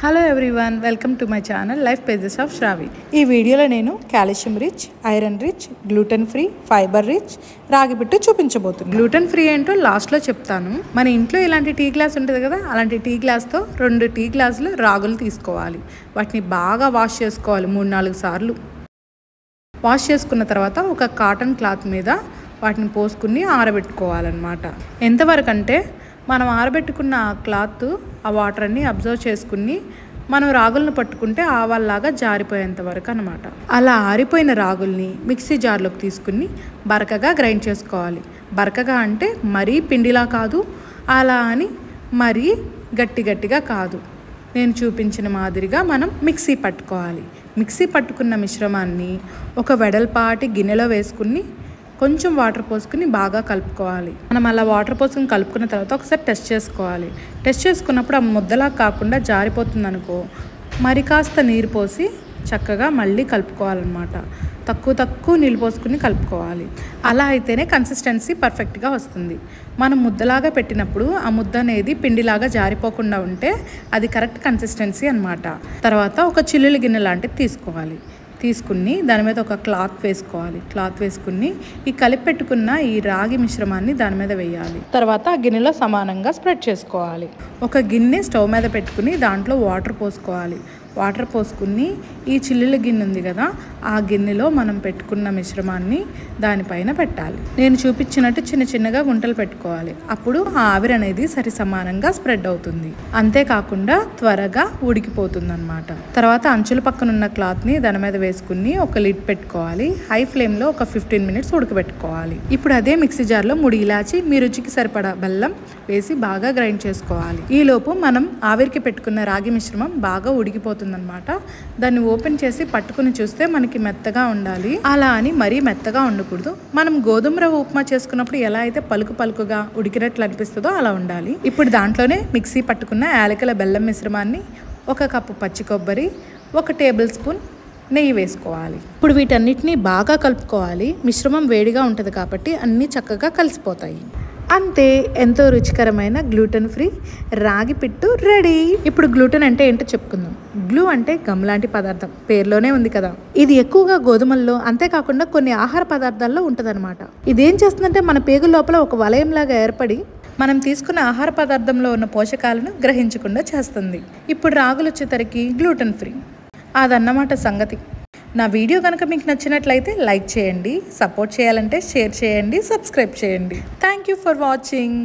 Hello everyone, welcome to my channel life pages of Shravi. ఈ వీడియోలో నేను calcium rich, iron rich, gluten free, fibre rich రాగి పిట్టు చూపించబోతున్నాను. Gluten free ఏంటో లాస్ట్లో చెప్తాను. మన ఇంట్లో ఇలాంటి టీ గ్లాస్ ఉంటుంది కదా, అలాంటి టీ గ్లాస్తో 2 టీ గ్లాసులు రాగులు తీసుకోవాలి. వాటిని బాగా వాష్ చేసుకోవాలి 3-4 సార్లు. వాష్ చేసుకున్న తర్వాత ఒక కాటన్ క్లాత్ మీద వాటిని పోసుకుని ఆరబెట్టుకోవాలన్నమాట. ఎంతవరకు అంటే మనం ఆరబెట్టుకున్న ఆ క్లాత్ ఆ వాటర్ అన్ని అబ్జర్వ్ చేసుకుని మనం రాగులను పట్టుకుంటే ఆవాల్లాగా జారిపోయేంత వరకు అనమాట. అలా ఆరిపోయిన రాగుల్ని మిక్సీ జార్లోకి తీసుకుని బరకగా గ్రైండ్ చేసుకోవాలి. బరకగా అంటే మరీ పిండిలా కాదు, అలా అని మరీ గట్టిగా కాదు. నేను చూపించిన మాదిరిగా మనం మిక్సీ పట్టుకోవాలి. మిక్సీ పట్టుకున్న మిశ్రమాన్ని ఒక వెడల్పాటి గిన్నెలో వేసుకుని కొంచెం వాటర్ పోసుకుని బాగా కలుపుకోవాలి. మనం అలా వాటర్ పోసుకుని కలుపుకున్న తర్వాత ఒకసారి టెస్ట్ చేసుకోవాలి. టెస్ట్ చేసుకున్నప్పుడు ఆ ముద్దలా కాకుండా జారిపోతుంది అనుకో, మరి కాస్త నీరు పోసి చక్కగా మళ్ళీ కలుపుకోవాలన్నమాట. తక్కువ నీళ్ళు పోసుకుని కలుపుకోవాలి. అలా అయితేనే కన్సిస్టెన్సీ పర్ఫెక్ట్గా వస్తుంది. మనం ముద్దలాగా పెట్టినప్పుడు ఆ ముద్ద అనేది పిండిలాగా జారిపోకుండా ఉంటే అది కరెక్ట్ కన్సిస్టెన్సీ అన్నమాట. తర్వాత ఒక చిల్లుల గిన్నె లాంటిది తీసుకోవాలి. తీసుకుని దాని మీద ఒక క్లాత్ వేసుకోవాలి. క్లాత్ వేసుకుని ఈ కలిపి పెట్టుకున్న ఈ రాగి మిశ్రమాన్ని దాని మీద వేయాలి. తర్వాత ఆ గిన్నెలో సమానంగా స్ప్రెడ్ చేసుకోవాలి. ఒక గిన్నె స్టవ్ మీద పెట్టుకుని దాంట్లో వాటర్ పోసుకోవాలి. వాటర్ పోసుకుని ఈ చిల్లుల గిన్నె ఉంది కదా, ఆ గిన్నెలో మనం పెట్టుకున్న మిశ్రమాన్ని దానిపైన పెట్టాలి. నేను చూపించినట్టు చిన్నగా గుంటలు పెట్టుకోవాలి. అప్పుడు ఆ ఆవిరి అనేది సరి సమానంగా స్ప్రెడ్ అవుతుంది. అంతేకాకుండా త్వరగా ఉడికిపోతుంది అన్నమాట. తర్వాత అంచుల పక్కన ఉన్న క్లాత్ని దాని మీద వేసుకుని ఒక లిడ్ పెట్టుకోవాలి. హై ఫ్లేమ్లో ఒక 15 మినిట్స్ ఉడకబెట్టుకోవాలి. ఇప్పుడు అదే మిక్సీ జార్లో 3 ఇలాచి, మీ రుచికి సరిపడా బెల్లం వేసి బాగా గ్రైండ్ చేసుకోవాలి. ఈలోపు మనం ఆవిరికి పెట్టుకున్న రాగి మిశ్రమం బాగా ఉడికిపోతుంది అన్నమాట. దాన్ని ఓపెన్ చేసి పట్టుకుని చూస్తే మనకి మెత్తగా ఉండాలి. అలా అని మరీ మెత్తగా ఉండకూడదు. మనం గోధుమ రవ్వ ఉప్మా చేసుకున్నప్పుడు ఎలా అయితే పలుకుగా ఉడికినట్లు అనిపిస్తుందో అలా ఉండాలి. ఇప్పుడు దాంట్లోనే మిక్సీ పట్టుకున్న యాలకుల బెల్లం మిశ్రమాన్ని, 1 కప్పు పచ్చి కొబ్బరి, 1 టేబుల్ స్పూన్ నెయ్యి వేసుకోవాలి. ఇప్పుడు వీటన్నిటిని బాగా కలుపుకోవాలి. మిశ్రమం వేడిగా ఉంటుంది కాబట్టి అన్నీ చక్కగా కలిసిపోతాయి. అంతే, ఎంతో రుచికరమైన గ్లూటెన్ ఫ్రీ రాగి పిట్టు రెడీ. ఇప్పుడు గ్లూటెన్ అంటే ఏంటో చెప్పుకుందాం. గ్లూ అంటే గమ్ లాంటి పదార్థం, పేర్లోనే ఉంది కదా. ఇది ఎక్కువగా గోధుమల్లో, అంతేకాకుండా కొన్ని ఆహార పదార్థాల్లో ఉంటుందన్నమాట. ఇదేం చేస్తుందంటే మన పేగుల లోపల ఒక వలయంలాగా ఏర్పడి మనం తీసుకున్న ఆహార పదార్థంలో ఉన్న పోషకాలను గ్రహించకుండా చేస్తుంది. ఇప్పుడు రాగులు వచ్చేసరికి గ్లూటెన్ ఫ్రీ. అదన్నమాట సంగతి. నా వీడియో కనుక మీకు నచ్చినట్లయితే లైక్ చేయండి, సపోర్ట్ చేయాలంటే షేర్ చేయండి, సబ్స్క్రైబ్ చేయండి. Thank you for watching.